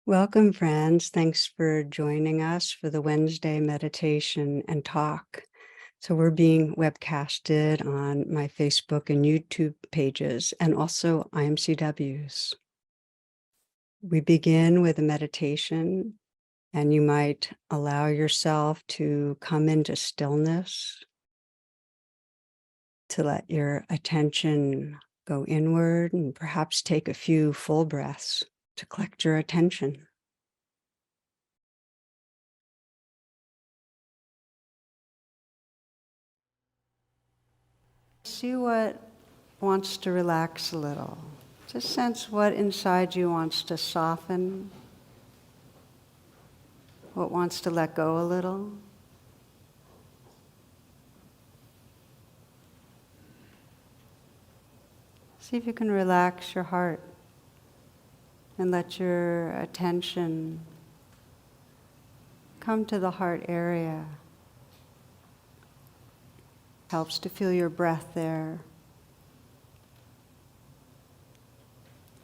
Welcome, friends. Thanks for joining us for the Wednesday meditation and talk. So we're being webcasted on my Facebook and YouTube pages and also IMCWs. We begin with a meditation, and you might allow yourself to come into stillness, to let your attention go inward, and perhaps take a few full breaths to collect your attention. See what wants to relax a little. Just sense what inside you wants to soften, what wants to let go a little. See if you can relax your heart and let your attention come to the heart area. Helps to feel your breath there.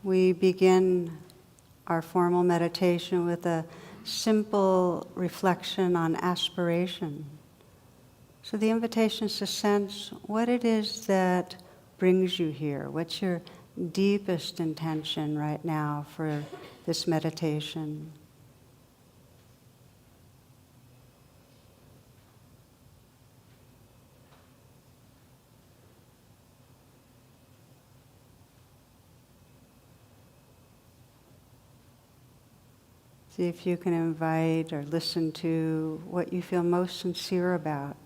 We begin our formal meditation with a simple reflection on aspiration. So the invitation is to sense what it is that brings you here. What's your deepest intention right now for this meditation? See if you can invite or listen to what you feel most sincere about.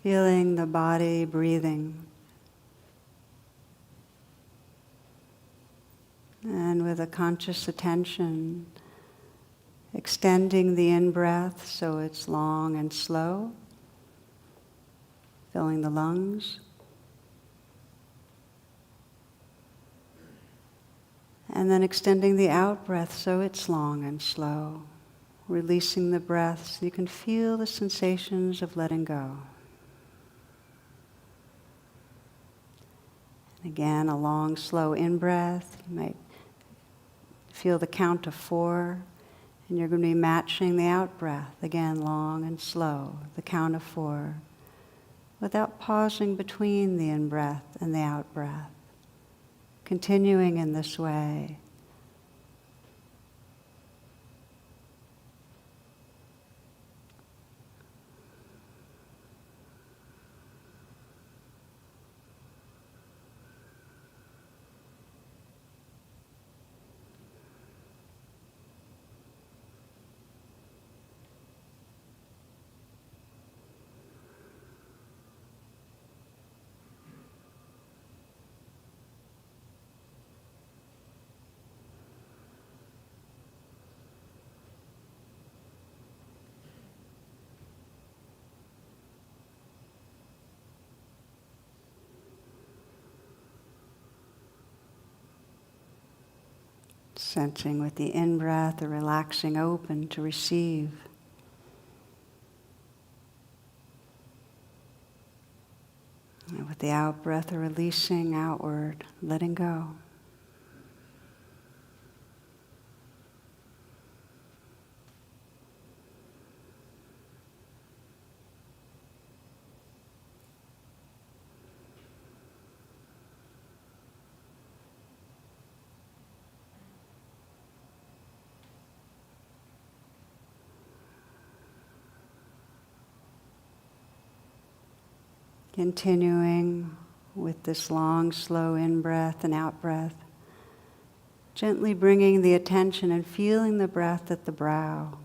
Feeling the body breathing. And with a conscious attention, extending the in-breath so it's long and slow, filling the lungs. And then extending the out-breath so it's long and slow, releasing the breath so you can feel the sensations of letting go. And again, a long, slow in-breath. You might feel the count of 4. And you're going to be matching the out-breath, again, long and slow, the count of 4, without pausing between the in-breath and the out-breath. Continuing in this way. Sensing with the in-breath, the relaxing open to receive. And with the out-breath, the releasing outward, letting go. Continuing with this long, slow in-breath and out-breath, gently bringing the attention and feeling the breath at the brow.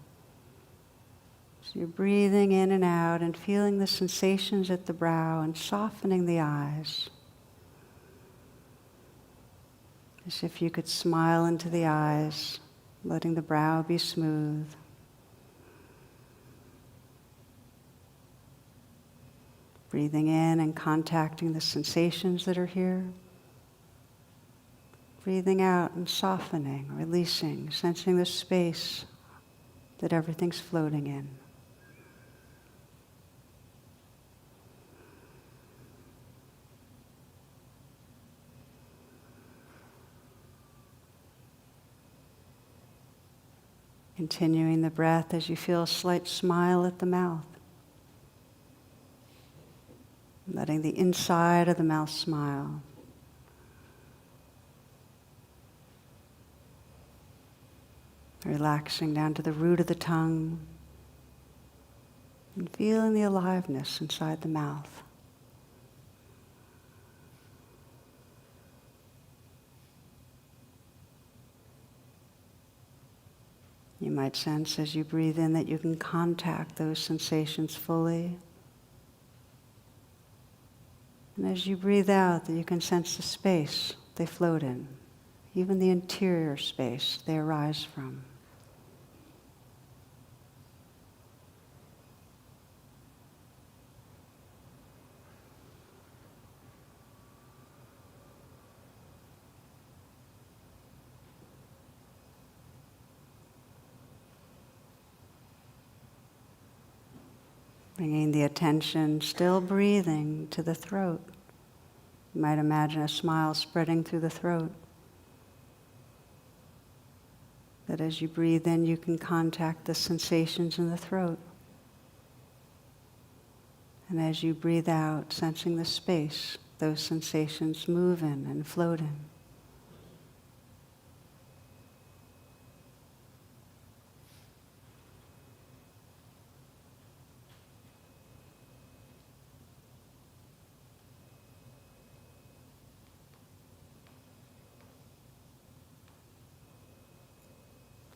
So you're breathing in and out and feeling the sensations at the brow and softening the eyes. As if you could smile into the eyes, letting the brow be smooth. Breathing in and contacting the sensations that are here. Breathing out and softening, releasing, sensing the space that everything's floating in. Continuing the breath as you feel a slight smile at the mouth. Letting the inside of the mouth smile. Relaxing down to the root of the tongue and feeling the aliveness inside the mouth. You might sense as you breathe in that you can contact those sensations fully. And as you breathe out, that you can sense the space they float in, even the interior space they arise from. Bringing the attention, still breathing, to the throat. You might imagine a smile spreading through the throat. That as you breathe in, you can contact the sensations in the throat. And as you breathe out, sensing the space those sensations move in and float in.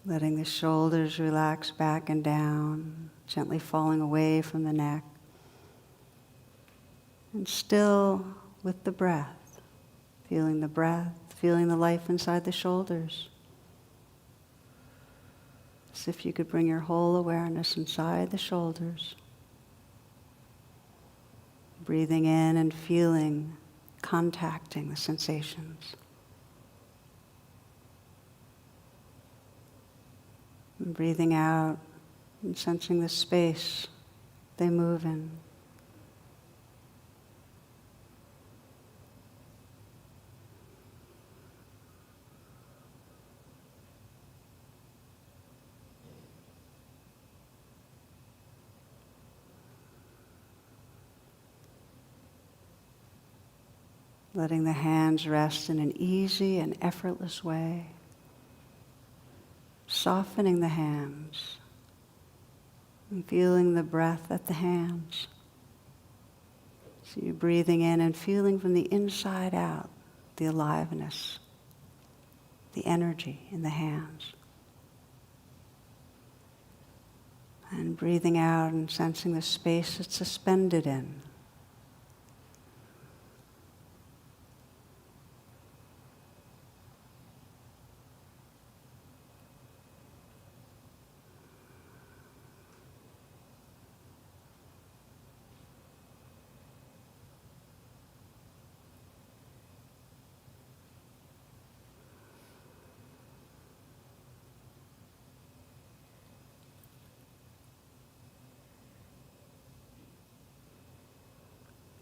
Letting the shoulders relax back and down, gently falling away from the neck. And still with the breath, feeling the life inside the shoulders. As if you could bring your whole awareness inside the shoulders. Breathing in and feeling, contacting the sensations. And breathing out and sensing the space they move in. Letting the hands rest in an easy and effortless way. Softening the hands and feeling the breath at the hands. So you're breathing in and feeling from the inside out the aliveness, the energy in the hands. And breathing out and sensing the space it's suspended in.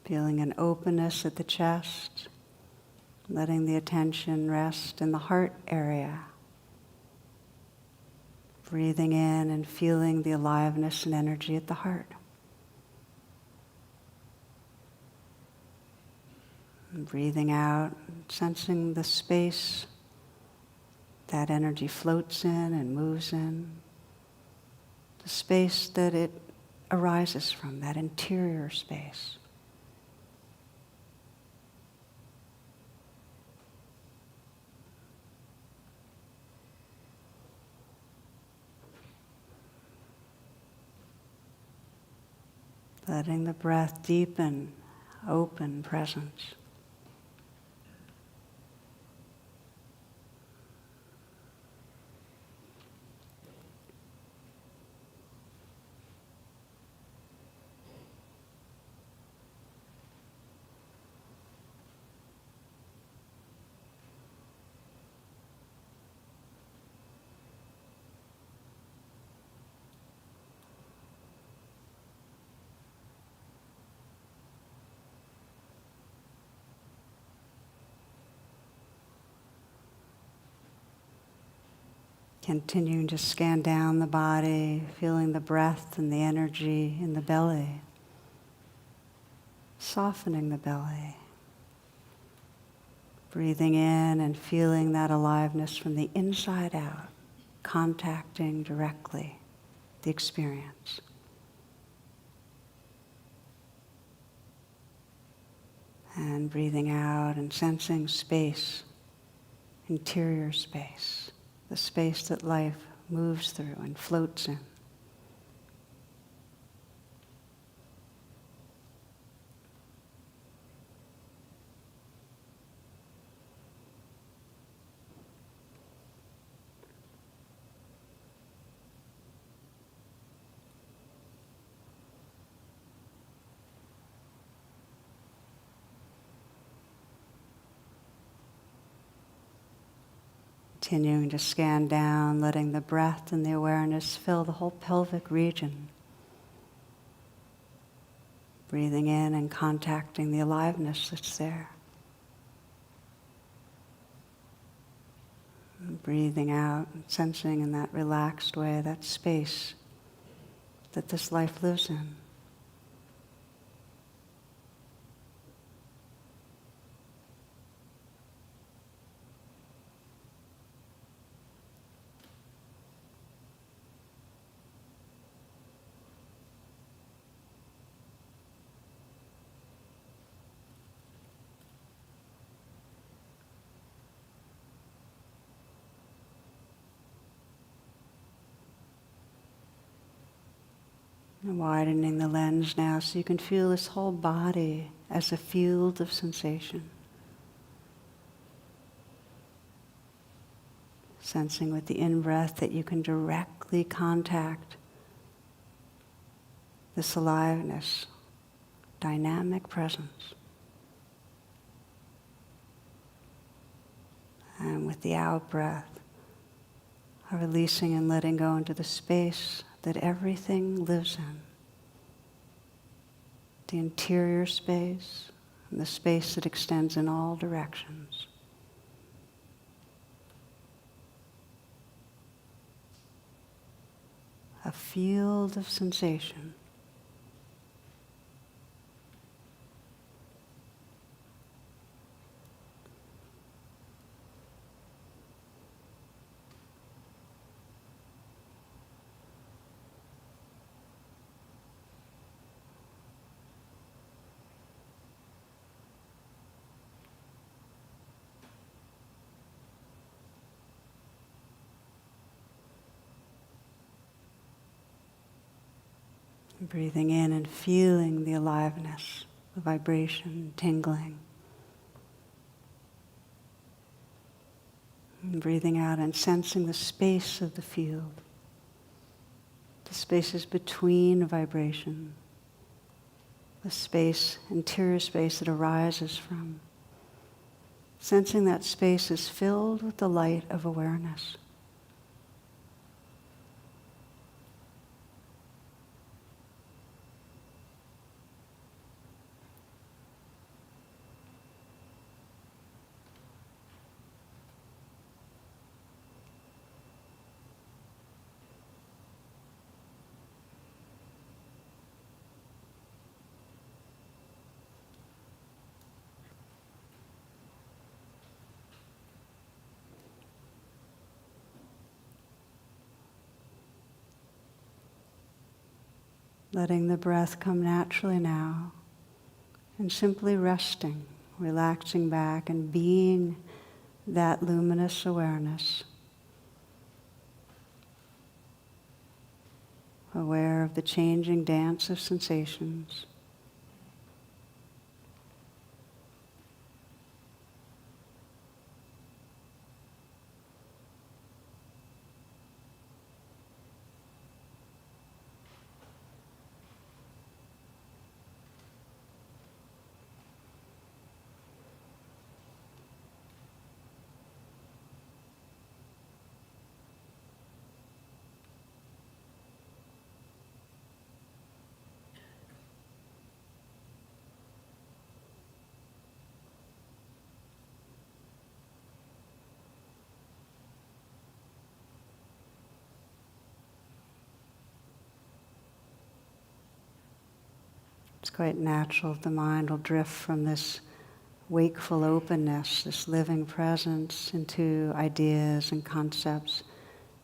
Feeling an openness at the chest, letting the attention rest in the heart area. Breathing in and feeling the aliveness and energy at the heart. And breathing out, sensing the space that energy floats in and moves in. The space that it arises from, that interior space. Letting the breath deepen, open presence. Continuing to scan down the body, feeling the breath and the energy in the belly, softening the belly. Breathing in and feeling that aliveness from the inside out, contacting directly the experience. And breathing out and sensing space, interior space, the space that life moves through and floats in. Continuing to scan down, letting the breath and the awareness fill the whole pelvic region. Breathing in and contacting the aliveness that's there. And breathing out and sensing in that relaxed way that space that this life lives in. And widening the lens now so you can feel this whole body as a field of sensation. Sensing with the in-breath that you can directly contact this aliveness, dynamic presence. And with the out-breath, releasing and letting go into the space that everything lives in. The interior space, and the space that extends in all directions. A field of sensation. Breathing in and feeling the aliveness, the vibration, tingling. And breathing out and sensing the space of the field, the spaces between vibration, the space, interior space that arises from. Sensing that space is filled with the light of awareness. Letting the breath come naturally now, and simply resting, relaxing back and being that luminous awareness. Aware of the changing dance of sensations. It's quite natural the mind will drift from this wakeful openness, this living presence, into ideas and concepts.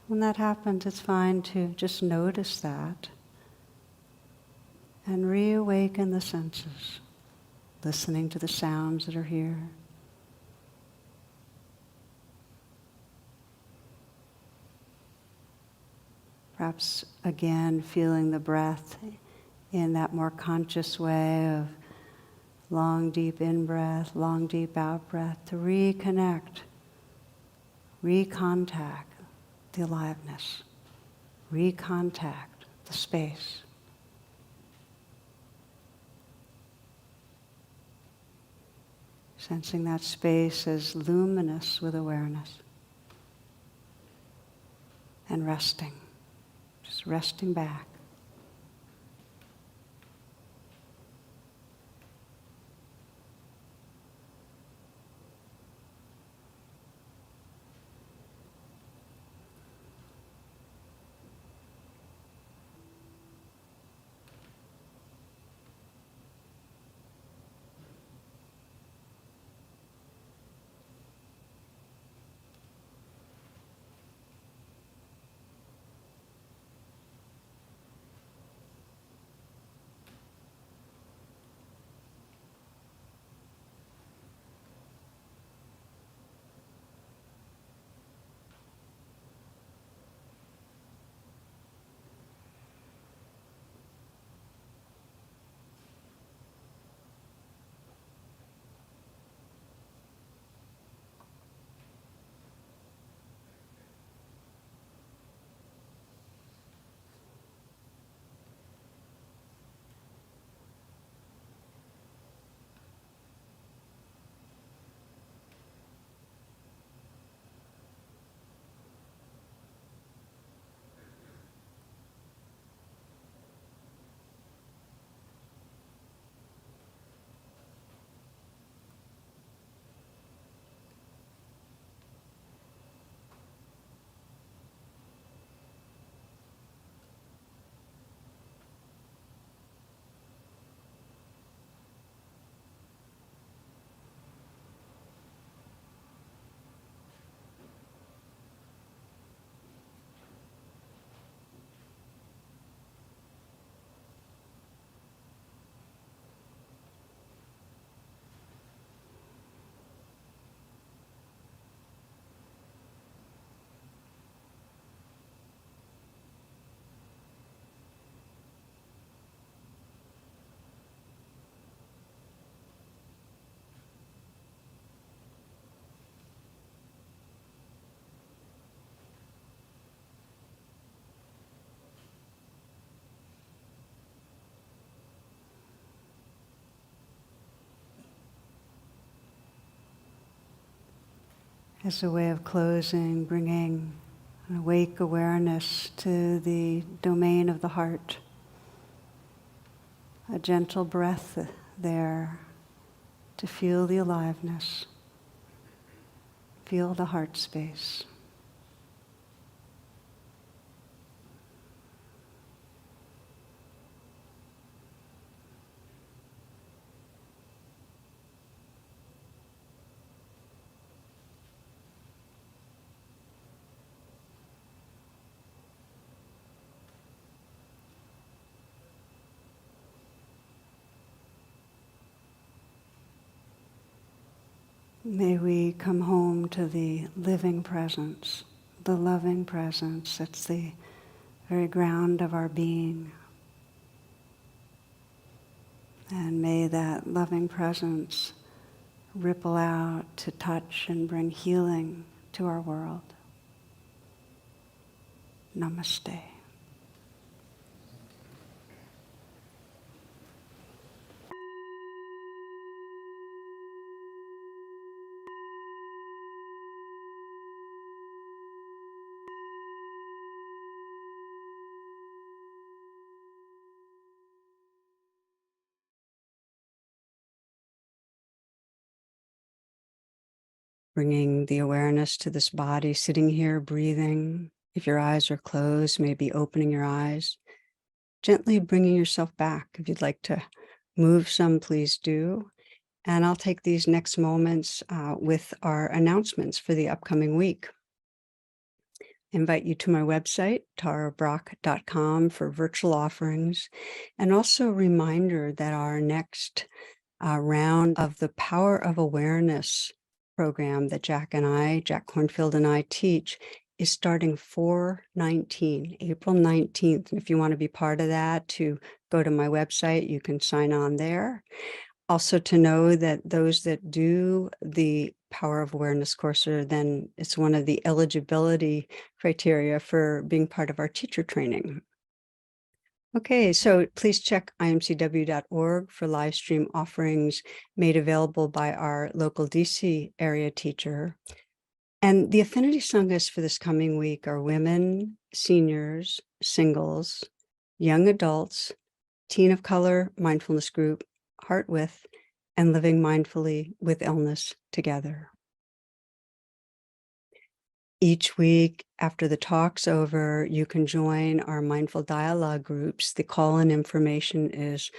When that happens, it's fine to just notice that and reawaken the senses, listening to the sounds that are here. Perhaps again feeling the breath in that more conscious way of long, deep in-breath, long, deep out-breath to reconnect, recontact the aliveness, recontact the space. Sensing that space as luminous with awareness. And resting, just resting back. As a way of closing, bringing an awake awareness to the domain of the heart. A gentle breath there to feel the aliveness, feel the heart space. May we come home to the living presence, the loving presence that's the very ground of our being. And may that loving presence ripple out to touch and bring healing to our world. Namaste. Bringing the awareness to this body, sitting here, breathing. If your eyes are closed, maybe opening your eyes. Gently bringing yourself back if you'd like to Move some, please do. And I'll take these next moments with our announcements for the upcoming week. I invite you to my website, tarabrach.com, for virtual offerings, and also a reminder that our next round of the Power of Awareness program that Jack Kornfield and I teach is starting April 19th. And if you want to be part of that, to go to my website, you can sign on there. Also to know that those that do the Power of Awareness course then it's one of the eligibility criteria for being part of our teacher training. Okay, so please check imcw.org for live stream offerings made available by our local DC area teacher. And the affinity sanghas for this coming week are women, seniors, singles, young adults, teen of color mindfulness group, Heart With, and living mindfully with illness together. Each week after the talk's over, you can join our mindful dialogue groups. The call-in information is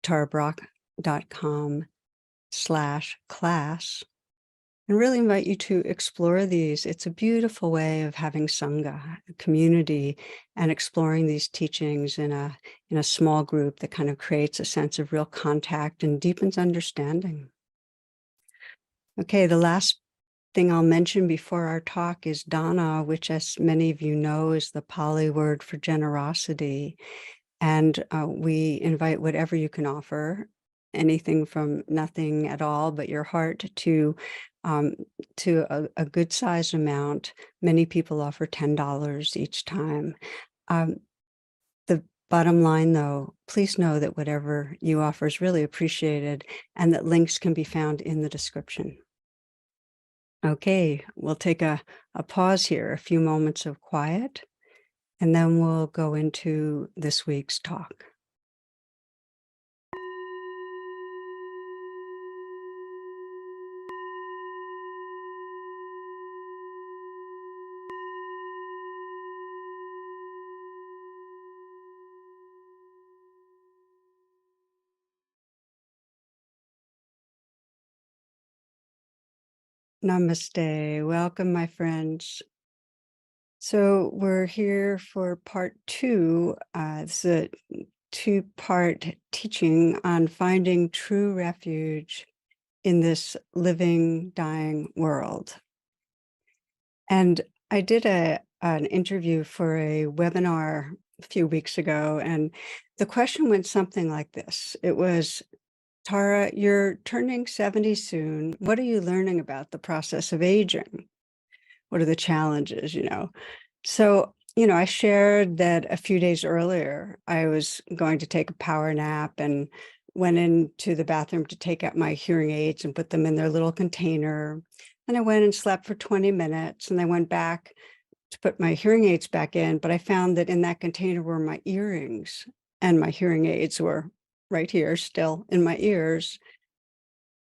tarabrach.com/class. And really invite you to explore these. It's a beautiful way of having Sangha, a community, and exploring these teachings in a small group that kind of creates a sense of real contact and deepens understanding. Okay, the last thing I'll mention before our talk is Dana, which, as many of you know, is the Pali word for generosity. And we invite whatever you can offer, anything from nothing at all but your heart to a good size amount. Many people offer $10 each time. The bottom line, though, please know that whatever you offer is really appreciated and that links can be found in the description. Okay, we'll take a pause here, a few moments of quiet, and then we'll go into this week's talk. Namaste. Welcome, my friends. So we're here for part two. It's a two-part teaching on finding true refuge in this living, dying world. And I did an interview for a webinar a few weeks ago, and the question went something like this. It was, Tara, you're turning 70 soon. What are you learning about the process of aging? What are the challenges, So, I shared that a few days earlier, I was going to take a power nap and went into the bathroom to take out my hearing aids and put them in their little container. And I went and slept for 20 minutes, and I went back to put my hearing aids back in, but I found that in that container were my earrings, and my hearing aids were right here, still in my ears.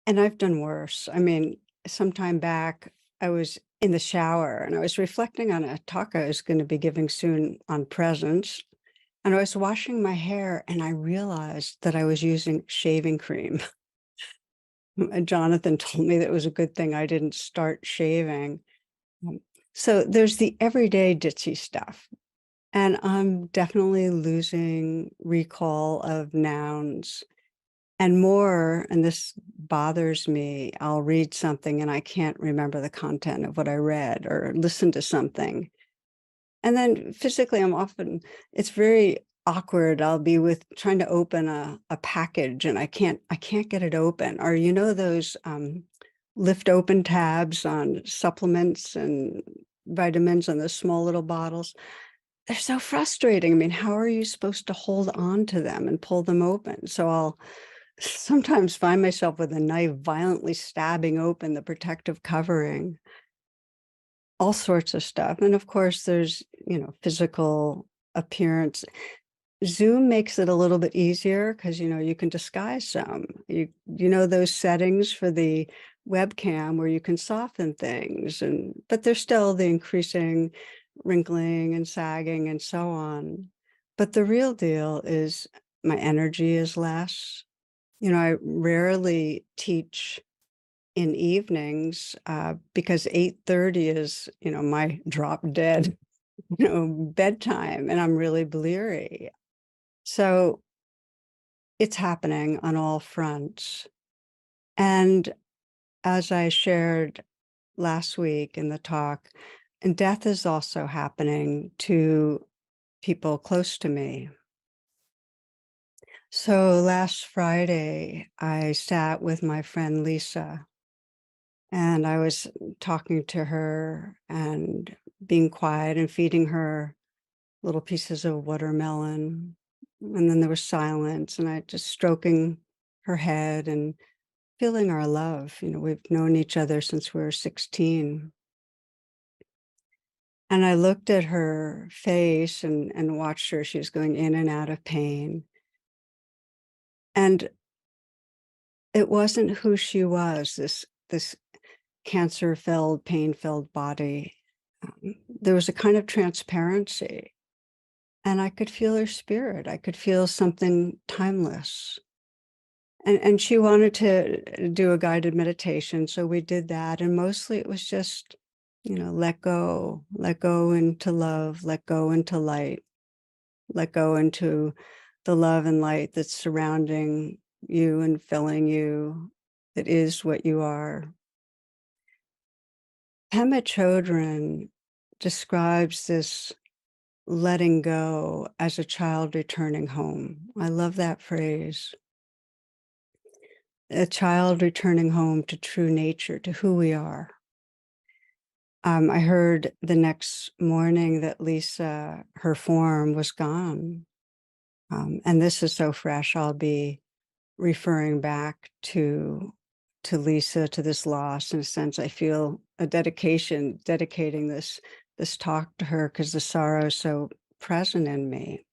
And I've done worse. I mean, some time back, I was in the shower and I was reflecting on a talk I was going to be giving soon on presence. And I was washing my hair and I realized that I was using shaving cream. Jonathan told me that it was a good thing I didn't start shaving. So there's the everyday ditzy stuff. And I'm definitely losing recall of nouns. And more, and this bothers me, I'll read something and I can't remember the content of what I read, or listen to something. And then physically, it's very awkward. I'll be trying to open a package and I can't get it open. Or, those lift open tabs on supplements and vitamins and those small little bottles. They're so frustrating. I mean, how are you supposed to hold on to them and pull them open? So I'll sometimes find myself with a knife violently stabbing open the protective covering, all sorts of stuff. And of course, there's, physical appearance. Zoom makes it a little bit easier because, you can disguise some. You know those settings for the webcam where you can soften things, but there's still the increasing wrinkling and sagging and so on. But the real deal is my energy is less. I rarely teach in evenings because 8:30 is, my drop dead, bedtime, and I'm really bleary. So it's happening on all fronts. And as I shared last week in the talk, and death is also happening to people close to me. So last Friday, I sat with my friend Lisa, and I was talking to her and being quiet and feeding her little pieces of watermelon. And then there was silence, and I just stroking her head and feeling our love. We've known each other since we were 16. And I looked at her face and watched her. She was going in and out of pain. And it wasn't who she was, this cancer-filled, pain-filled body. There was a kind of transparency, and I could feel her spirit. I could feel something timeless. And she wanted to do a guided meditation, so we did that, and mostly it was just, let go into love, let go into light, let go into the love and light that's surrounding you and filling you, that is what you are. Pema Chodron describes this letting go as a child returning home. I love that phrase. A child returning home to true nature, to who we are. I heard the next morning that Lisa, her form was gone. And this is so fresh. I'll be referring back to Lisa, to this loss. In a sense, I feel a dedicating this talk to her because the sorrow is so present in me.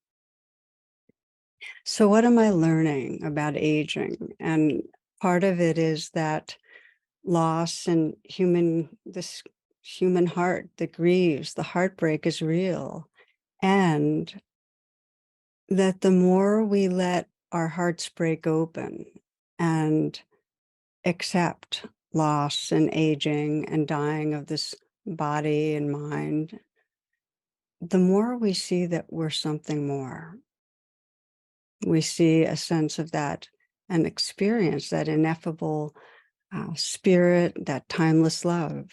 So what am I learning about aging? And part of it is that loss and this human heart that grieves, the heartbreak is real. And that the more we let our hearts break open and accept loss and aging and dying of this body and mind, the more we see that we're something more. We see a sense of that and experience that ineffable spirit, that timeless love.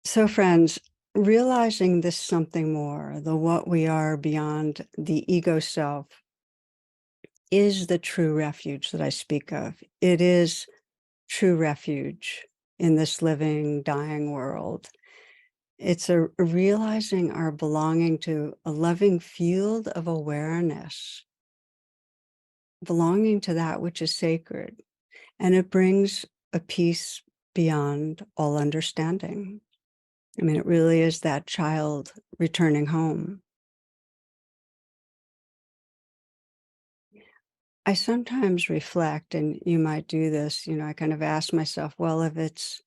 So, friends, realizing this something more, the what we are beyond the ego self, is the true refuge that I speak of. It is true refuge in this living, dying world. It's a realizing our belonging to a loving field of awareness, belonging to that which is sacred. And it brings a peace beyond all understanding. I mean, it really is that child returning home. I sometimes reflect, and you might do this, I kind of ask myself, well, if it's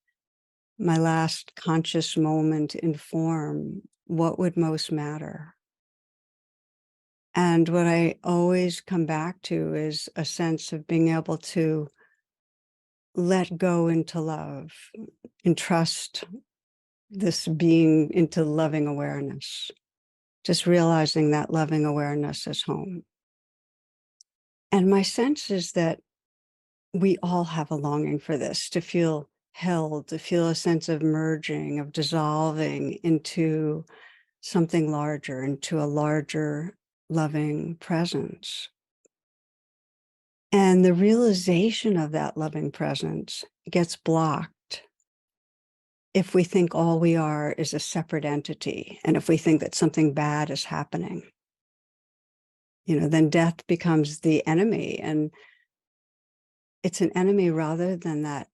my last conscious moment in form, what would most matter? And what I always come back to is a sense of being able to let go into love, entrust this being into loving awareness, just realizing that loving awareness is home. And my sense is that we all have a longing for this, to feel held, to feel a sense of merging, of dissolving into something larger, into a larger loving presence. And the realization of that loving presence gets blocked if we think all we are is a separate entity, and if we think that something bad is happening. Then death becomes the enemy, and it's an enemy rather than that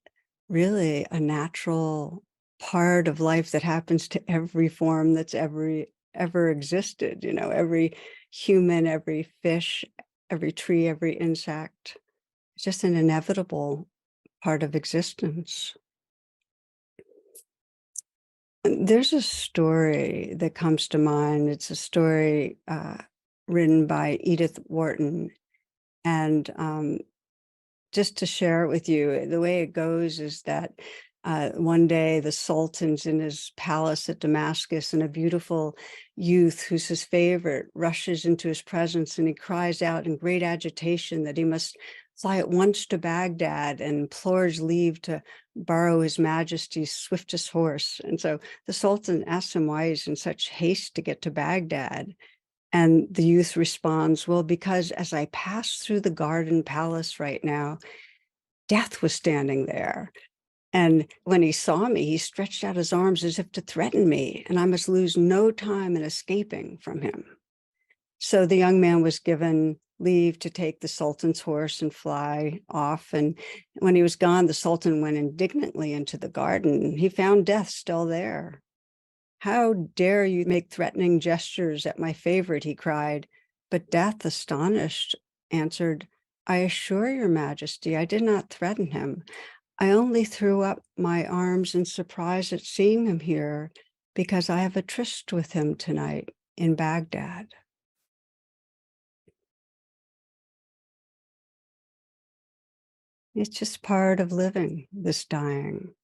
really a natural part of life that happens to every form that's ever existed, every human, every fish, every tree, every insect. It's just an inevitable part of existence. There's a story that comes to mind. It's a story written by Edith Wharton, And just to share it with you, the way it goes is that one day the Sultan's in his palace at Damascus, and a beautiful youth who's his favorite rushes into his presence, and he cries out in great agitation that he must fly at once to Baghdad and implores leave to borrow His Majesty's swiftest horse. And so the Sultan asks him why he's in such haste to get to Baghdad. And the youth responds, well, because as I pass through the garden palace right now, death was standing there. And when he saw me, he stretched out his arms as if to threaten me, and I must lose no time in escaping from him. So the young man was given leave to take the Sultan's horse and fly off. And when he was gone, the Sultan went indignantly into the garden. He found death still there. How dare you make threatening gestures at my favorite, he cried. But Death, astonished, answered, I assure your majesty, I did not threaten him. I only threw up my arms in surprise at seeing him here because I have a tryst with him tonight in Baghdad. It's just part of living, this dying.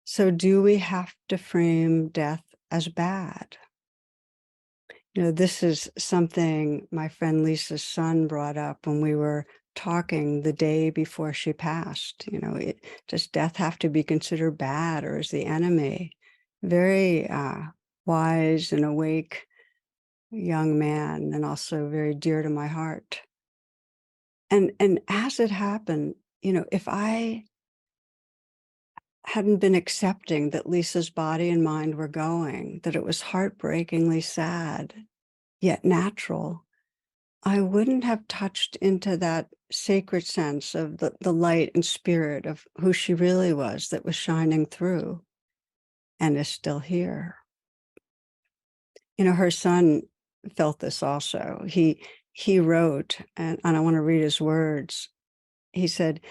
So do we have to frame death as bad? This is something my friend Lisa's son brought up when we were talking the day before she passed. Does death have to be considered bad, or is the enemy? Very wise and awake young man, and also very dear to my heart. And as it happened, if I hadn't been accepting that Lisa's body and mind were going, that it was heartbreakingly sad, yet natural, I wouldn't have touched into that sacred sense of the light and spirit of who she really was that was shining through and is still here. Her son felt this also. He wrote, and I want to read his words. He said,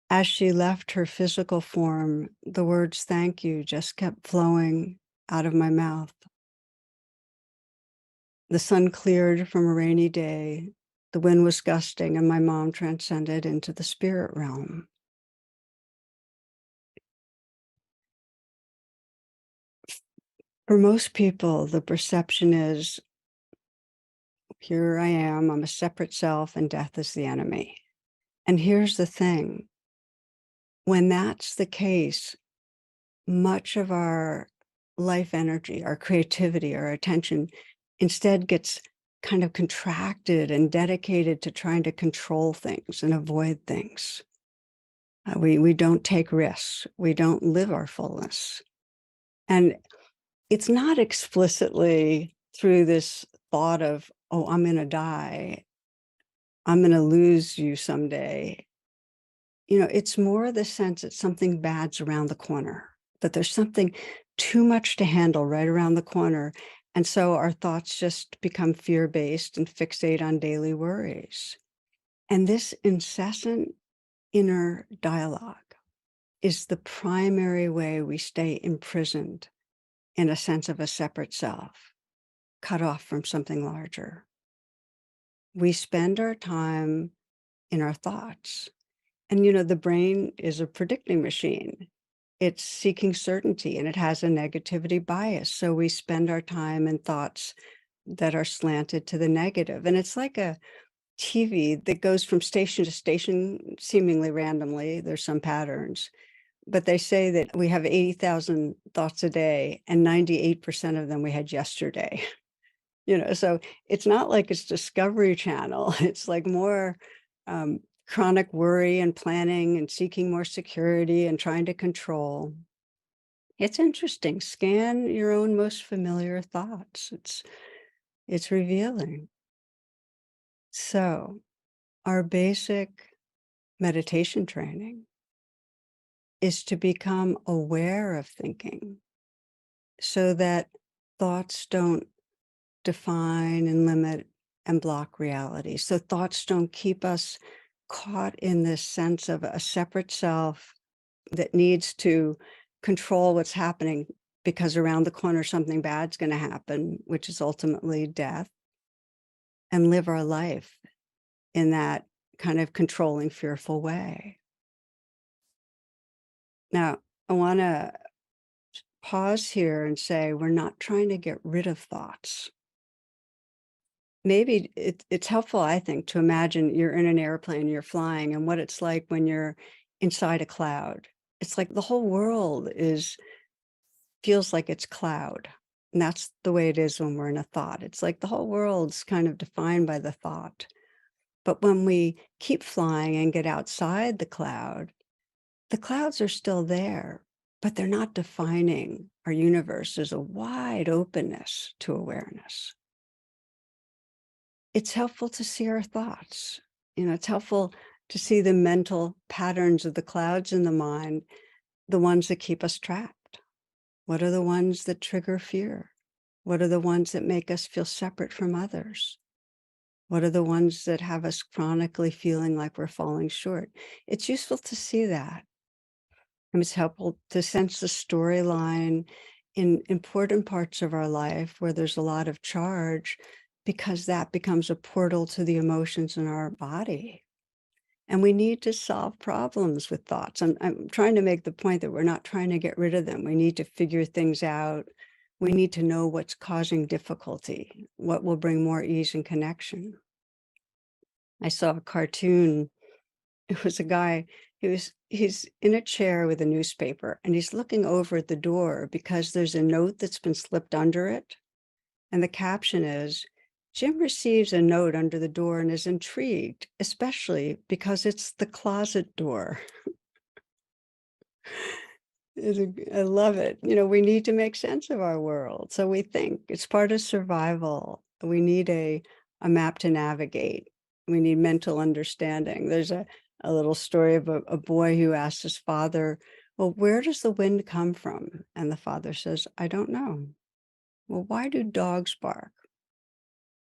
as she left her physical form, the words thank you just kept flowing out of my mouth. The sun cleared from a rainy day. The wind was gusting, and my mom transcended into the spirit realm. For most people, the perception is, here I am, I'm a separate self, and death is the enemy. And here's the thing. When that's the case, much of our life energy, our creativity, our attention instead gets kind of contracted and dedicated to trying to control things and avoid things. We don't take risks. We don't live our fullness. And it's not explicitly through this thought of, oh, I'm going to die. I'm going to lose you someday. It's more the sense that something bad's around the corner, that there's something too much to handle right around the corner. And so our thoughts just become fear-based and fixate on daily worries. And this incessant inner dialogue is the primary way we stay imprisoned in a sense of a separate self, cut off from something larger. We spend our time in our thoughts. And, the brain is a predicting machine. It's seeking certainty, and it has a negativity bias. So we spend our time in thoughts that are slanted to the negative. And it's like a TV that goes from station to station, seemingly randomly. There's some patterns. But they say that we have 80,000 thoughts a day, and 98% of them we had yesterday. So it's not like it's Discovery Channel. It's like more chronic worry and planning and seeking more security and trying to control. It's interesting. Scan your own most familiar thoughts. It's revealing. So our basic meditation training is to become aware of thinking so that thoughts don't define and limit and block reality. So thoughts don't keep us caught in this sense of a separate self that needs to control what's happening because around the corner something bad's going to happen, which is ultimately death, and live our life in that kind of controlling, fearful way. Now, I want to pause here and say we're not trying to get rid of thoughts. Maybe it's helpful, I think, to imagine you're in an airplane, you're flying, and what it's like when you're inside a cloud. It's like the whole world is feels like it's cloud. And that's the way it is when we're in a thought. It's like the whole world's kind of defined by the thought. But when we keep flying and get outside the clouds are still there, but they're not defining our universe. There's a wide openness to awareness. It's helpful to see our thoughts. It's helpful to see the mental patterns of the clouds in the mind, the ones that keep us trapped. What are the ones that trigger fear? What are the ones that make us feel separate from others? What are the ones that have us chronically feeling like we're falling short? It's useful to see that. And it's helpful to sense the storyline in important parts of our life where there's a lot of charge, because that becomes a portal to the emotions in our body. And we need to solve problems with thoughts. I'm trying to make the point that we're not trying to get rid of them. We need to figure things out. We need to know what's causing difficulty, what will bring more ease and connection. I saw a cartoon. It was a guy, he's in a chair with a newspaper, and he's looking over at the door because there's a note that's been slipped under it. And the caption is, Jim receives a note under the door and is intrigued, especially because it's the closet door. I love it. We need to make sense of our world. So we think it's part of survival. We need a map to navigate. We need mental understanding. There's a little story of a boy who asked his father, well, where does the wind come from? And the father says, I don't know. Well, why do dogs bark?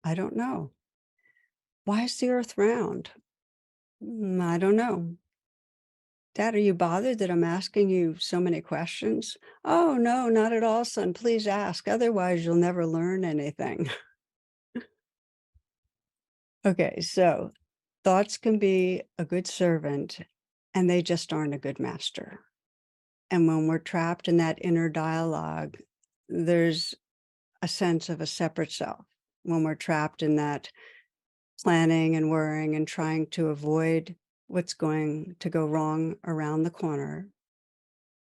I don't know. Why is the earth round? I don't know. Dad, are you bothered that I'm asking you so many questions? Oh, no, not at all, son. Please ask. Otherwise, you'll never learn anything. Okay, so thoughts can be a good servant, and they just aren't a good master. And when we're trapped in that inner dialogue, there's a sense of a separate self. When we're trapped in that planning and worrying and trying to avoid what's going to go wrong around the corner,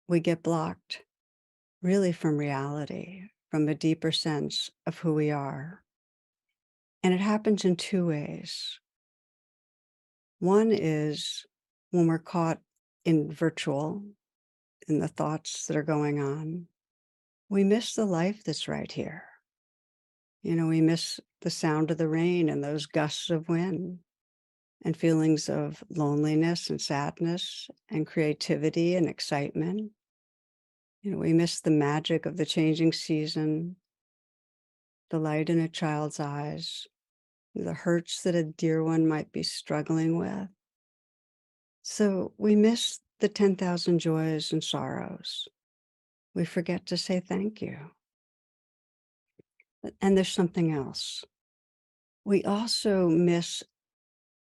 we get blocked really from reality, from a deeper sense of who we are. And it happens in two ways. One is when we're caught in the thoughts that are going on, we miss the life that's right here. We miss the sound of the rain and those gusts of wind and feelings of loneliness and sadness and creativity and excitement. We miss the magic of the changing season, the light in a child's eyes, the hurts that a dear one might be struggling with. So we miss the 10,000 joys and sorrows. We forget to say thank you. And there's something else. We also miss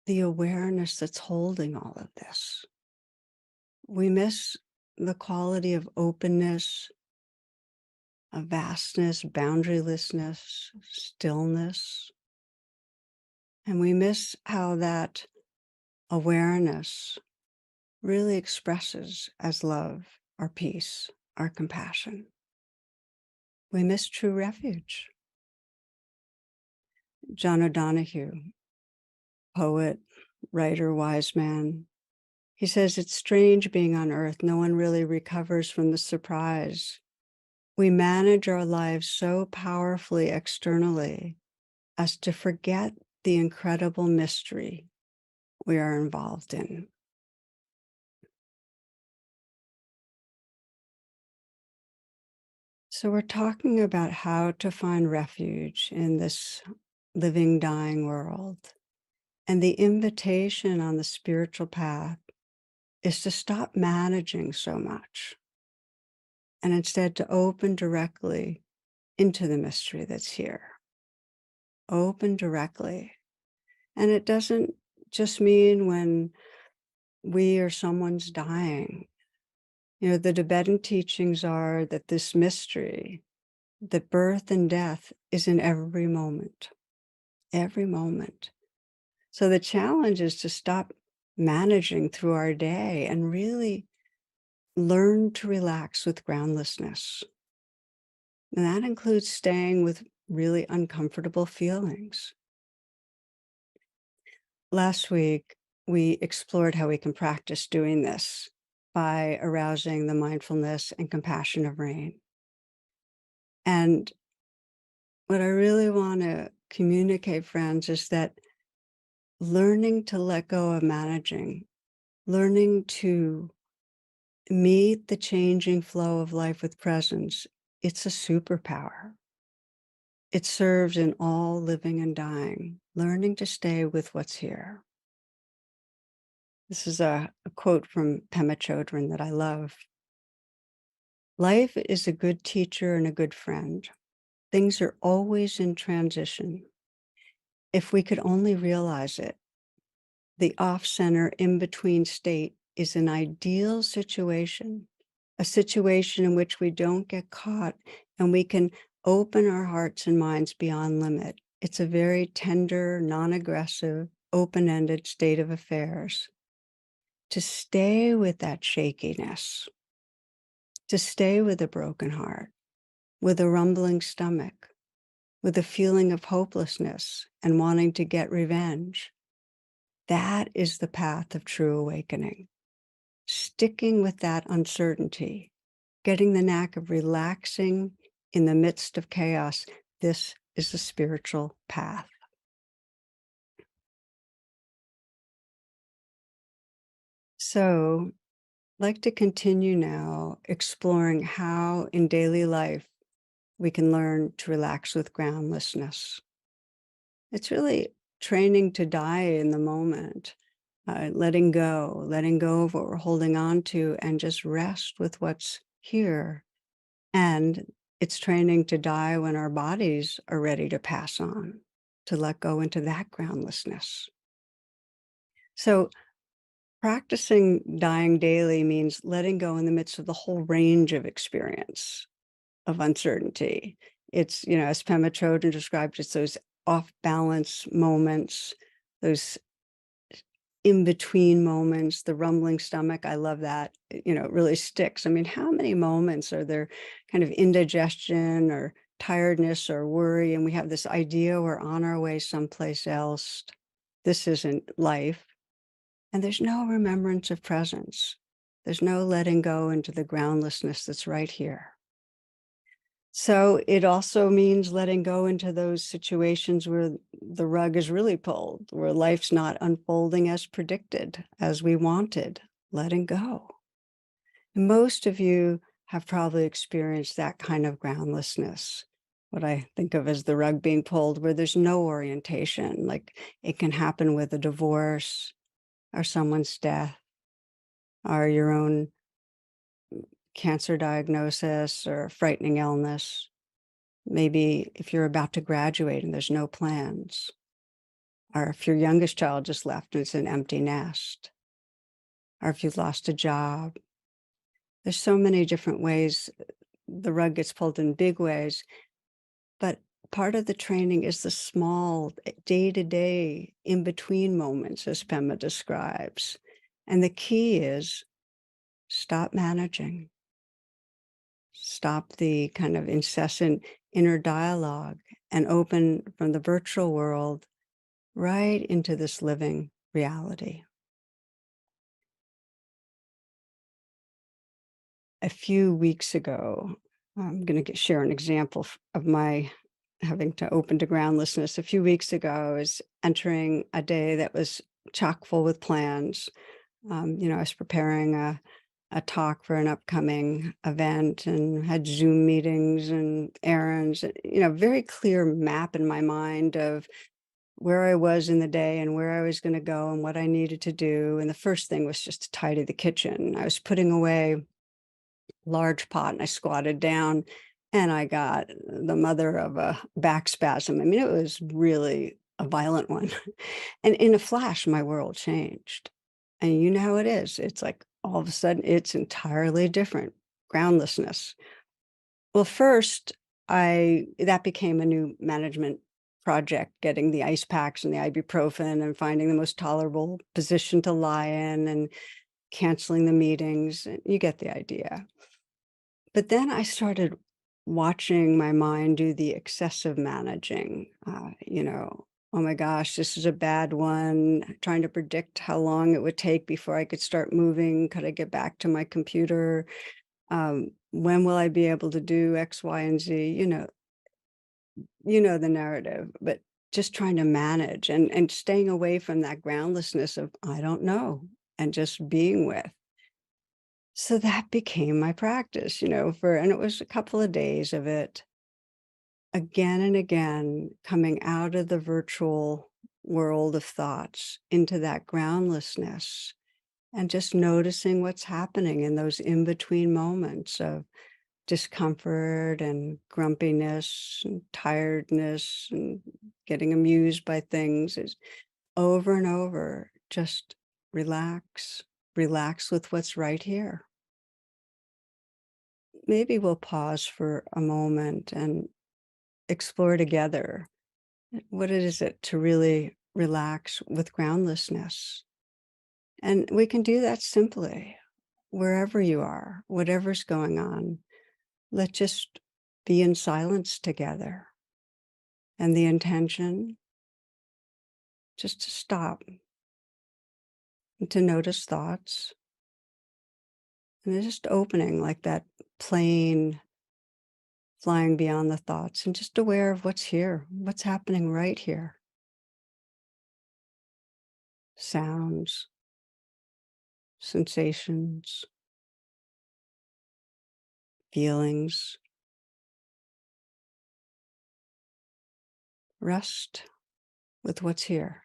the awareness that's holding all of this. We miss the quality of openness, of vastness, boundarylessness, stillness. And we miss how that awareness really expresses as love, our peace, our compassion. We miss true refuge. John O'Donohue, poet, writer, wise man, he says, it's strange being on earth. No one really recovers from the surprise. We manage our lives so powerfully externally as to forget the incredible mystery we are involved in. So we're talking about how to find refuge in this living, dying world. And the invitation on the spiritual path is to stop managing so much and instead to open directly into the mystery that's here. Open directly. And it doesn't just mean when we or someone's dying? The Tibetan teachings are that this mystery, that birth and death is in every moment, every moment. So the challenge is to stop managing through our day and really learn to relax with groundlessness. And that includes staying with really uncomfortable feelings. Last week, we explored how we can practice doing this by arousing the mindfulness and compassion of rain. And what I really want to communicate, friends, is that learning to let go of managing, learning to meet the changing flow of life with presence, it's a superpower. It serves in all living and dying, learning to stay with what's here. This is a quote from Pema Chodron that I love. Life is a good teacher and a good friend. Things are always in transition. If we could only realize it, the off-center, in-between state is an ideal situation, a situation in which we don't get caught and we can open our hearts and minds beyond limit. It's a very tender, non-aggressive, open-ended state of affairs. To stay with that shakiness, to stay with a broken heart, with a rumbling stomach, with a feeling of hopelessness and wanting to get revenge. That is the path of true awakening. Sticking with that uncertainty, getting the knack of relaxing in the midst of chaos, this is the spiritual path. So, I'd like to continue now exploring how in daily life we can learn to relax with groundlessness. It's really training to die in the moment, letting go of what we're holding on to and just rest with what's here. And it's training to die when our bodies are ready to pass on, to let go into that groundlessness. So practicing dying daily means letting go in the midst of the whole range of experience of uncertainty. It's, as Pema Chodron described, it's those off balance moments, those in between moments, the rumbling stomach. I love that. It really sticks. I mean, how many moments are there kind of indigestion or tiredness or worry? And we have this idea we're on our way someplace else. This isn't life. And there's no remembrance of presence. There's no letting go into the groundlessness that's right here. So it also means letting go into those situations where the rug is really pulled, where life's not unfolding as predicted, as we wanted, letting go. And most of you have probably experienced that kind of groundlessness, what I think of as the rug being pulled, where there's no orientation. Like it can happen with a divorce or someone's death or your own cancer diagnosis or a frightening illness. Maybe if you're about to graduate and there's no plans, or if your youngest child just left and it's an empty nest, or if you've lost a job. There's so many different ways the rug gets pulled in big ways, but part of the training is the small day-to-day in-between moments, as Pema describes. And the key is stop managing. Stop the kind of incessant inner dialogue and open from the virtual world right into this living reality. A few weeks ago, I'm going to share an example of my having to open to groundlessness. A few weeks ago, I was entering a day that was chock full with plans. I was preparing a talk for an upcoming event and had Zoom meetings and errands, very clear map in my mind of where I was in the day and where I was going to go and what I needed to do. And the first thing was just to tidy the kitchen. I was putting away a large pot and I squatted down and I got the mother of a back spasm. I mean, it was really a violent one. And in a flash, my world changed. And you know how it is. It's like all of a sudden it's entirely different. Groundlessness. Well, first, I that became a new management project, getting the ice packs and the ibuprofen and finding the most tolerable position to lie in and canceling the meetings. You get the idea. But then I started watching my mind do the excessive managing, oh my gosh, this is a bad one, trying to predict how long it would take before I could start moving. Could I get back to my computer? When will I be able to do X, Y, and Z? The narrative, but just trying to manage and staying away from that groundlessness of I don't know and just being with. So that became my practice, and it was a couple of days of it again and again, coming out of the virtual world of thoughts into that groundlessness and just noticing what's happening in those in between moments of discomfort and grumpiness and tiredness and getting amused by things is over and over. Just relax, relax with what's right here. Maybe we'll pause for a moment and explore together what is it to really relax with groundlessness. And we can do that simply wherever you are, whatever's going on. Let's just be in silence together. And the intention, just to stop and to notice thoughts. And they're just opening like that plane flying beyond the thoughts and just aware of what's here, what's happening right here. Sounds, sensations, feelings. Rest with what's here.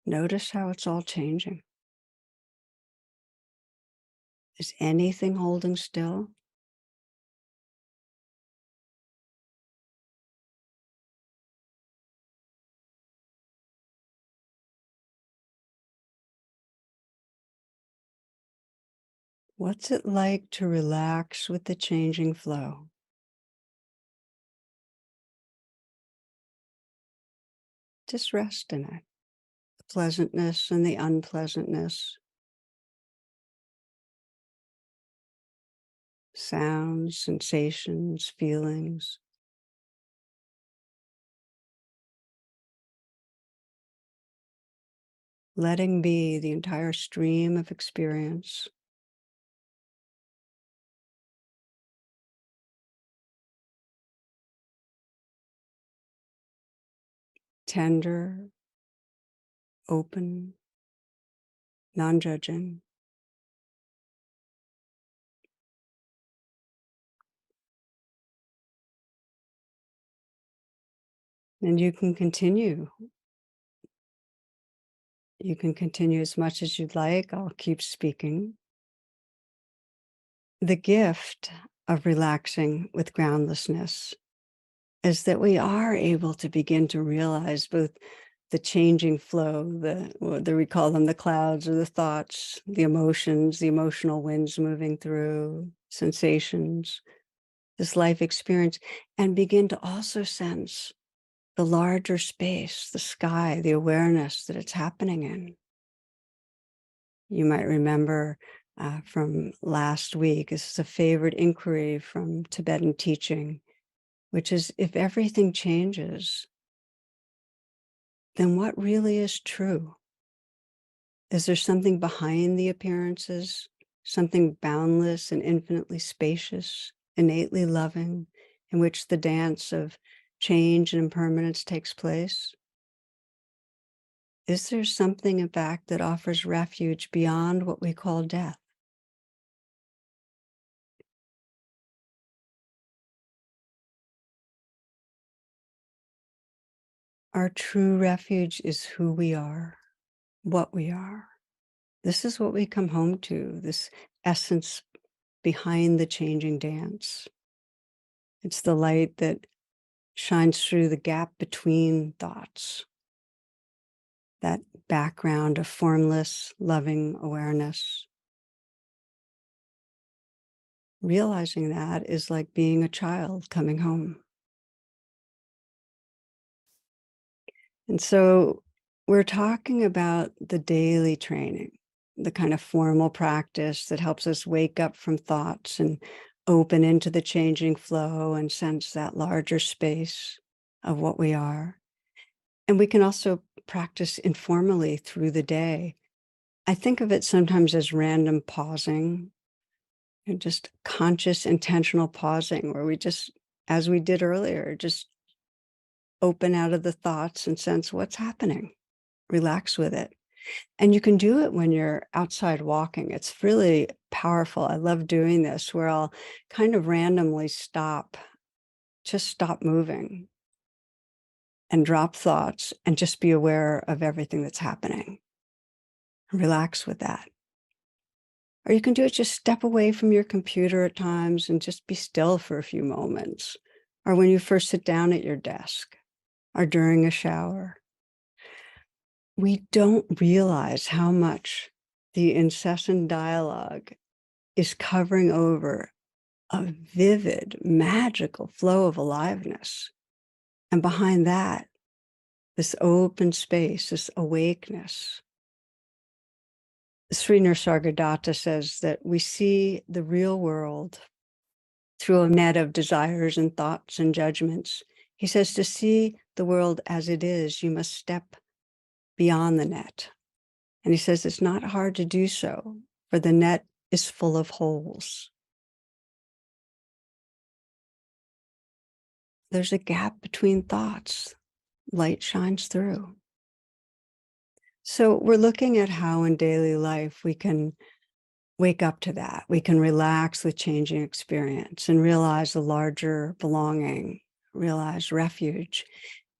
Notice how it's all changing. Is anything holding still? What's it like to relax with the changing flow? Just rest in it. The pleasantness and the unpleasantness, sounds, sensations, feelings. Letting be the entire stream of experience. Tender, open, non-judging. And you can continue. You can continue as much as you'd like. I'll keep speaking. The gift of relaxing with groundlessness is that we are able to begin to realize both the changing flow, we call them the clouds or the thoughts, the emotions, the emotional winds moving through, sensations, this life experience, and begin to also sense the larger space, the sky, the awareness that it's happening in. You might remember from last week, this is a favorite inquiry from Tibetan teaching, which is if everything changes, then what really is true? Is there something behind the appearances, something boundless and infinitely spacious, innately loving, in which the dance of change and impermanence takes place? Is there something, in fact, that offers refuge beyond what we call death? Our true refuge is who we are, what we are. This is what we come home to, this essence behind the changing dance. It's the light that shines through the gap between thoughts, that background of formless, loving awareness. Realizing that is like being a child coming home. And so we're talking about the daily training, the kind of formal practice that helps us wake up from thoughts and open into the changing flow and sense that larger space of what we are. And we can also practice informally through the day. I think of it sometimes as random pausing and just conscious, intentional pausing, where we just, as we did earlier, just open out of the thoughts and sense what's happening, relax with it. And you can do it when you're outside walking. It's really powerful. I love doing this, where I'll kind of randomly just stop moving and drop thoughts and just be aware of everything that's happening. Relax with that. Or you can do it, just step away from your computer at times and just be still for a few moments. Or when you first sit down at your desk or during a shower. We don't realize how much the incessant dialogue is covering over a vivid, magical flow of aliveness. And behind that, this open space, this awakeness. Sri Nisargadatta says that we see the real world through a net of desires and thoughts and judgments. He says to see the world as it is, you must step beyond the net. And he says it's not hard to do so, for the net is full of holes. There's a gap between thoughts. Light shines through. So we're looking at how in daily life we can wake up to that. We can relax with changing experience and realize a larger belonging, realize refuge.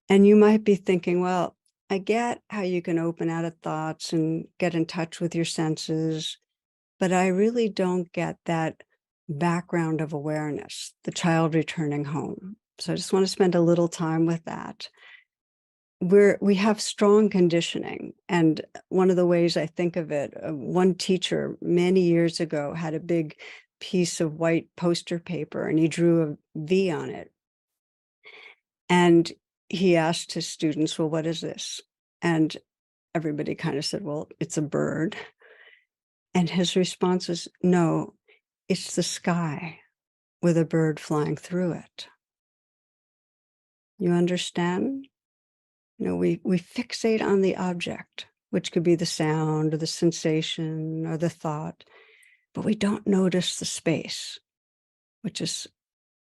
And you might be thinking, well, I get how you can open out of thoughts and get in touch with your senses, but I really don't get that background of awareness, the child returning home. So I just want to spend a little time with that. We have strong conditioning. And one of the ways I think of it, one teacher many years ago had a big piece of white poster paper and he drew a V on it. And he asked his students, well, what is this? And everybody kind of said, well, it's a bird. And his response was, no, it's the sky with a bird flying through it. You understand? We fixate on the object, which could be the sound or the sensation or the thought, but we don't notice the space, which is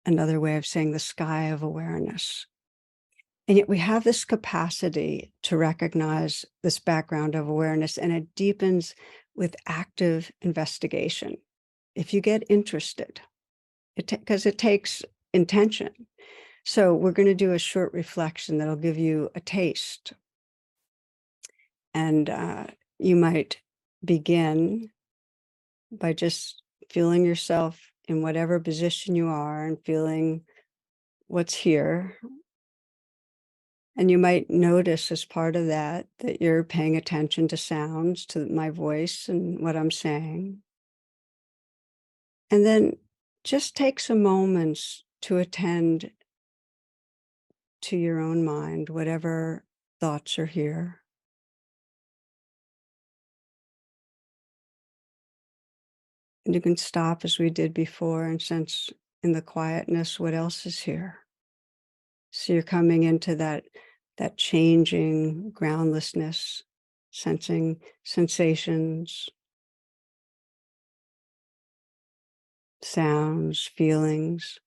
another way of saying the sky of awareness. And yet we have this capacity to recognize this background of awareness, and it deepens with active investigation. If you get interested, because it takes intention. So we're going to do a short reflection that'll give you a taste. And you might begin by just feeling yourself in whatever position you are and feeling what's here. And you might notice as part of that you're paying attention to sounds, to my voice and what I'm saying. And then just take some moments to attend to your own mind, whatever thoughts are here. And you can stop as we did before and sense in the quietness what else is here. So you're coming into that changing groundlessness, sensing sensations, sounds, feelings.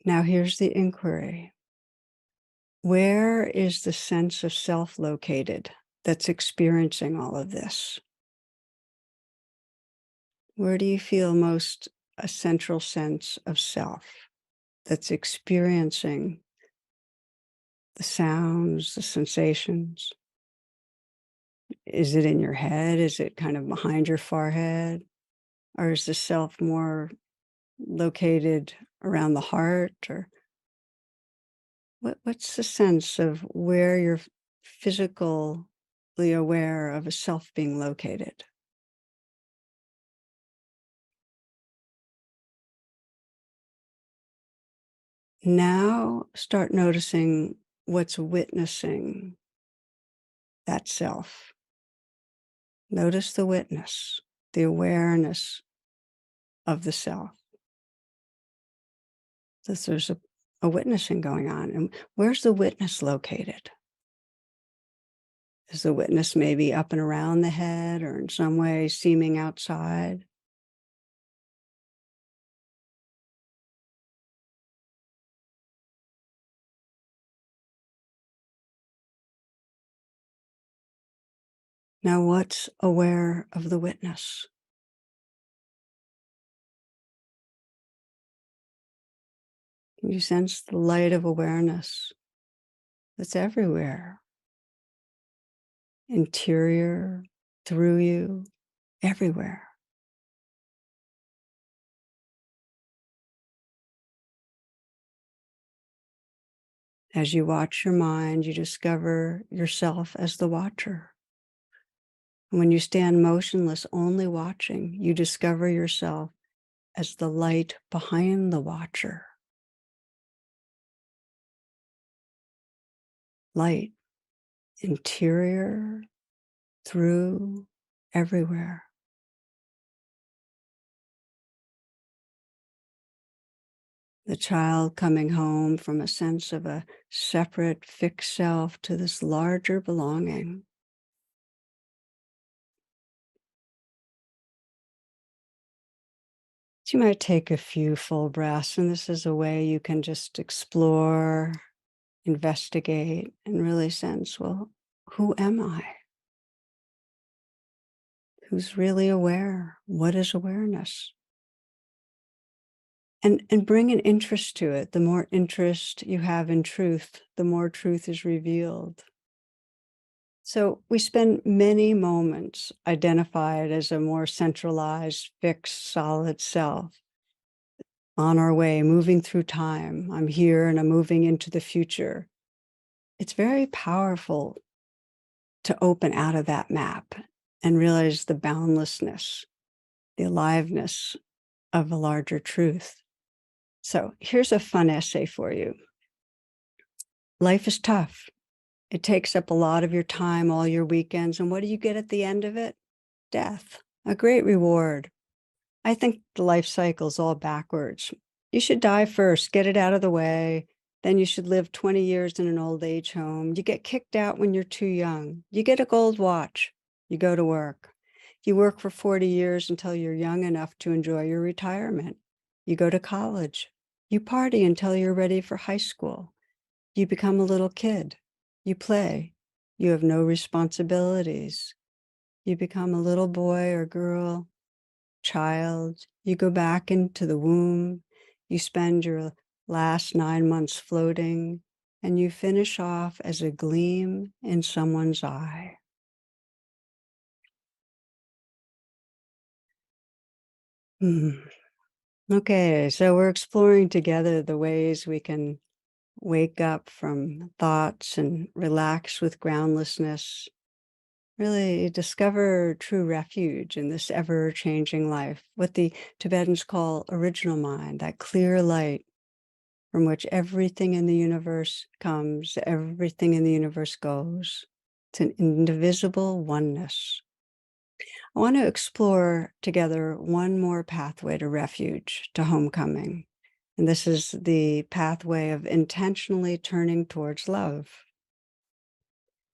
Now here's the inquiry. Where is the sense of self located that's experiencing all of this? Where do you feel most a central sense of self that's experiencing the sounds, the sensations? Is it in your head? Is it kind of behind your forehead? Or is the self more located around the heart? Or what's the sense of where you're physically aware of a self being located? Now start noticing what's witnessing that self. Notice the witness, the awareness of the self. That there's a witnessing going on. And where's the witness located? Is the witness maybe up and around the head or in some way seeming outside? Now, what's aware of the witness? Can you sense the light of awareness that's everywhere, interior, through you, everywhere? As you watch your mind, you discover yourself as the watcher. And when you stand motionless, only watching, you discover yourself as the light behind the watcher. Light, interior, through, everywhere. The child coming home from a sense of a separate, fixed self to this larger belonging. So you might take a few full breaths, and this is a way you can just explore, investigate, and really sense, well, who am I? Who's really aware? What is awareness? And bring an interest to it. The more interest you have in truth, the more truth is revealed. So we spend many moments identified as a more centralized, fixed, solid self on our way, moving through time. I'm here and I'm moving into the future. It's very powerful to open out of that map and realize the boundlessness, the aliveness of a larger truth. So here's a fun essay for you. Life is tough. It takes up a lot of your time, all your weekends. And what do you get at the end of it? Death, a great reward. I think the life cycle's all backwards. You should die first, get it out of the way. Then you should live 20 years in an old age home. You get kicked out when you're too young. You get a gold watch. You go to work. You work for 40 years until you're young enough to enjoy your retirement. You go to college. You party until you're ready for high school. You become a little kid. You play. You have no responsibilities. You become a little boy or girl, child. You go back into the womb. You spend your last 9 months floating, and you finish off as a gleam in someone's eye. Hmm. Okay, so we're exploring together the ways we can wake up from thoughts and relax with groundlessness. Really discover true refuge in this ever-changing life, what the Tibetans call original mind, that clear light from which everything in the universe comes, everything in the universe goes. It's an indivisible oneness. I want to explore together one more pathway to refuge, to homecoming. And this is the pathway of intentionally turning towards love.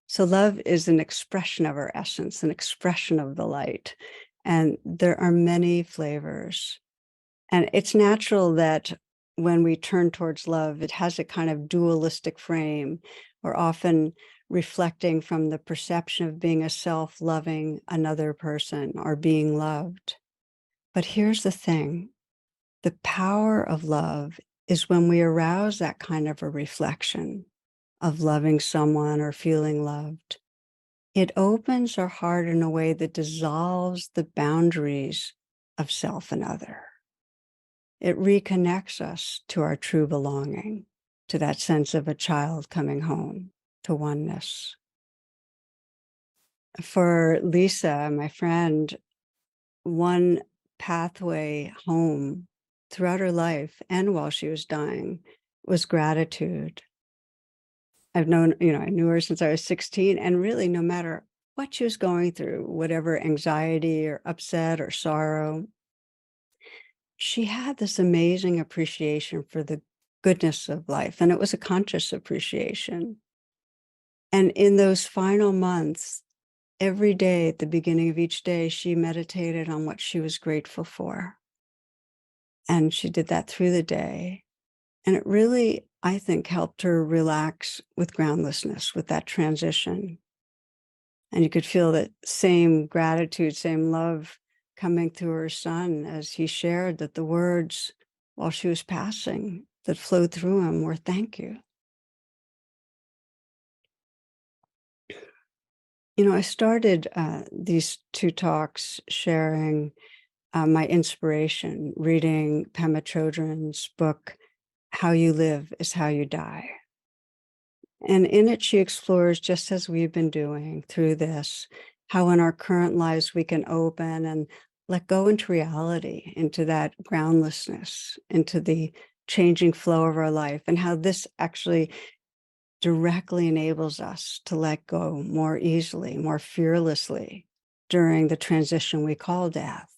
So love is an expression of our essence, an expression of the light. And there are many flavors. And it's natural that when we turn towards love, it has a kind of dualistic frame. We're often reflecting from the perception of being a self-loving another person or being loved. But here's the thing. The power of love is when we arouse that kind of a reflection of loving someone or feeling loved. It opens our heart in a way that dissolves the boundaries of self and other. It reconnects us to our true belonging, to that sense of a child coming home, to oneness. For Lisa, my friend, one pathway home throughout her life and while she was dying was gratitude. I've known, I knew her since I was 16, and really no matter what she was going through, whatever anxiety or upset or sorrow, she had this amazing appreciation for the goodness of life, and it was a conscious appreciation. And in those final months, every day at the beginning of each day, she meditated on what she was grateful for. And she did that through the day. And it really, I think, helped her relax with groundlessness, with that transition. And you could feel that same gratitude, same love coming through her son as he shared that the words while she was passing that flowed through him were thank you. I started these two talks sharing my inspiration, reading Pema Chodron's book, How You Live is How You Die. And in it, she explores, just as we've been doing through this, how in our current lives we can open and let go into reality, into that groundlessness, into the changing flow of our life, and how this actually directly enables us to let go more easily, more fearlessly during the transition we call death.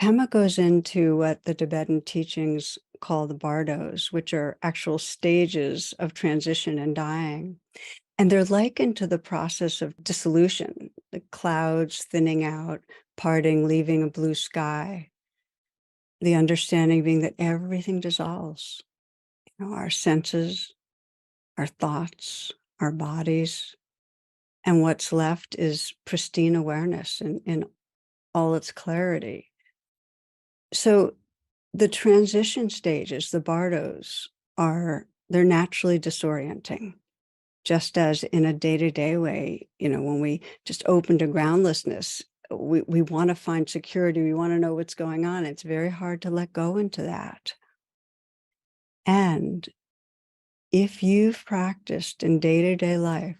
Pema goes into what the Tibetan teachings call the bardos, which are actual stages of transition and dying. And they're likened to the process of dissolution, the clouds thinning out, parting, leaving a blue sky. The understanding being that everything dissolves, our senses, our thoughts, our bodies, and what's left is pristine awareness in all its clarity. So the transition stages, the bardos, they're naturally disorienting. Just as in a day-to-day way, when we just open to groundlessness, we want to find security. We want to know what's going on. It's very hard to let go into that. And if you've practiced in day-to-day life,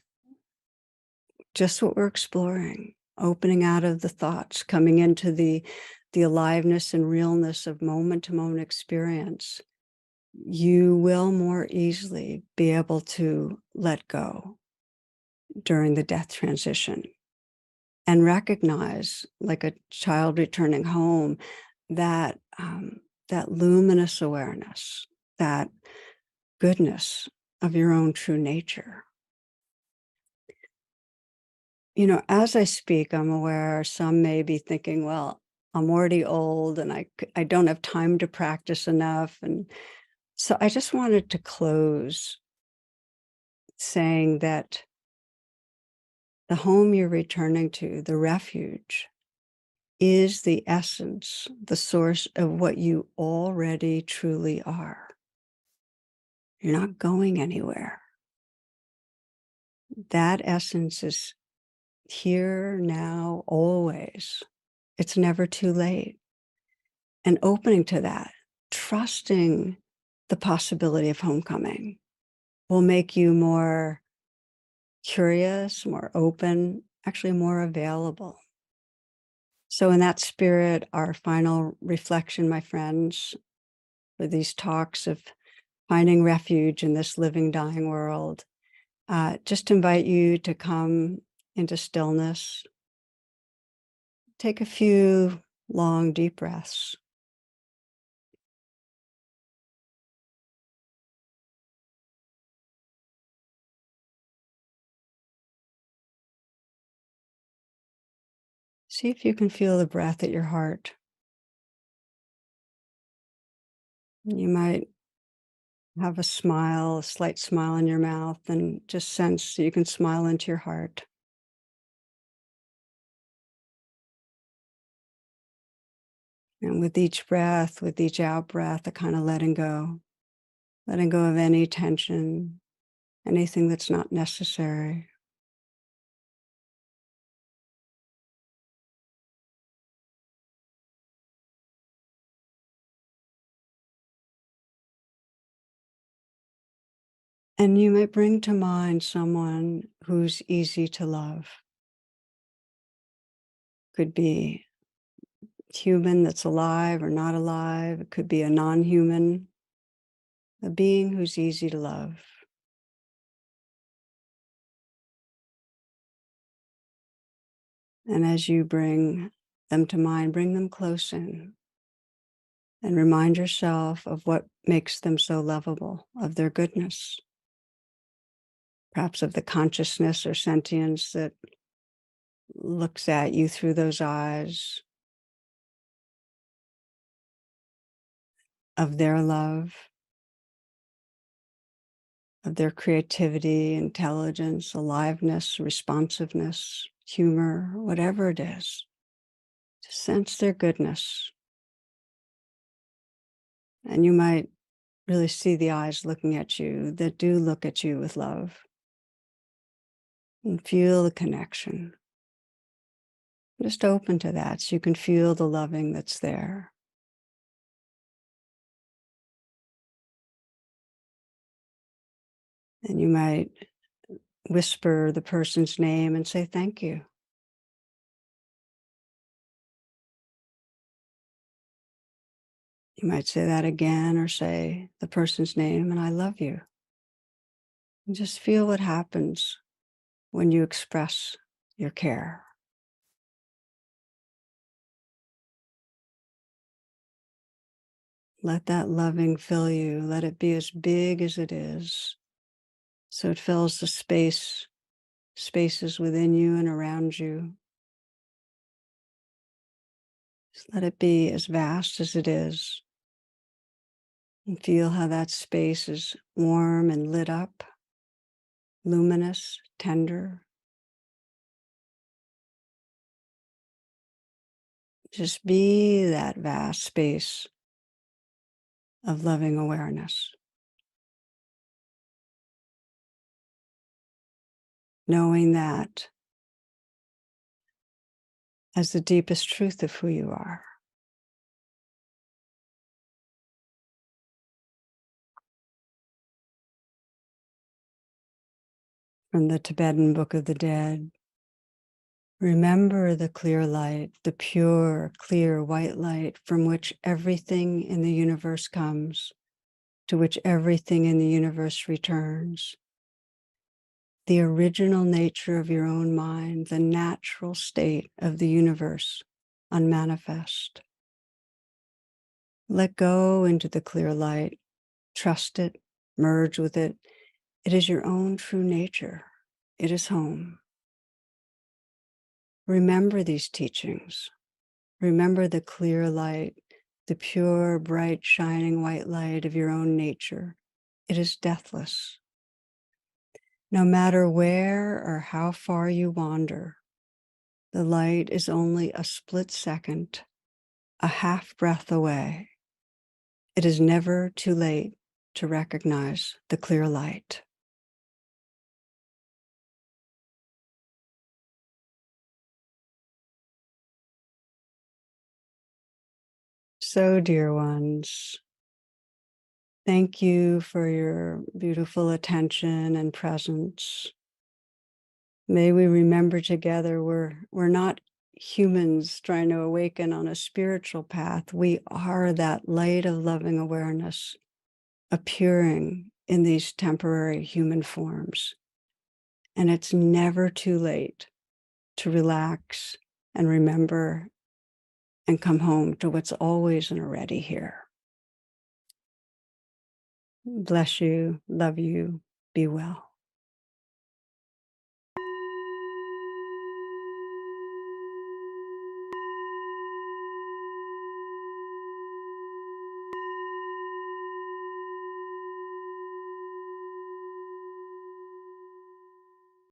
just what we're exploring, opening out of the thoughts, coming into the aliveness and realness of moment-to-moment experience, you will more easily be able to let go during the death transition and recognize, like a child returning home, that that luminous awareness, that goodness of your own true nature. As I speak, I'm aware some may be thinking, well, I'm already old and I don't have time to practice enough. And so I just wanted to close saying that the home you're returning to, the refuge, is the essence, the source of what you already truly are. You're not going anywhere. That essence is here, now, always. It's never too late. And opening to that, trusting the possibility of homecoming will make you more curious, more open, actually more available. So in that spirit, our final reflection, my friends, for these talks of finding refuge in this living, dying world, just invite you to come into stillness. Take a few long, deep breaths. See if you can feel the breath at your heart. You might have a smile, a slight smile in your mouth, and just sense that you can smile into your heart. And with each breath, with each out breath, a kind of letting go of any tension, anything that's not necessary. And you might bring to mind someone who's easy to love. Could be human that's alive or not alive. It could be a non-human, a being who's easy to love. And as you bring them to mind, bring them close in and remind yourself of what makes them so lovable, of their goodness, perhaps of the consciousness or sentience that looks at you through those eyes, of their love, of their creativity, intelligence, aliveness, responsiveness, humor, whatever it is. To sense their goodness. And you might really see the eyes looking at you that do look at you with love. And feel the connection. Just open to that so you can feel the loving that's there. And you might whisper the person's name and say, thank you. You might say that again or say the person's name and I love you. And just feel what happens when you express your care. Let that loving fill you. Let it be as big as it is. So it fills the spaces within you and around you. Just let it be as vast as it is. And feel how that space is warm and lit up, luminous, tender. Just be that vast space of loving awareness. Knowing that as the deepest truth of who you are. From the Tibetan Book of the Dead, remember the clear light, the pure, clear white light from which everything in the universe comes, to which everything in the universe returns. The original nature of your own mind, the natural state of the universe, unmanifest. Let go into the clear light, trust it, merge with it. It is your own true nature. It is home. Remember these teachings. Remember the clear light, the pure, bright, shining white light of your own nature. It is deathless. No matter where or how far you wander, the light is only a split second, a half breath away. It is never too late to recognize the clear light. So, dear ones, thank you for your beautiful attention and presence. May we remember together we're not humans trying to awaken on a spiritual path. We are that light of loving awareness appearing in these temporary human forms. And it's never too late to relax and remember and come home to what's always and already here. Bless you, love you, be well.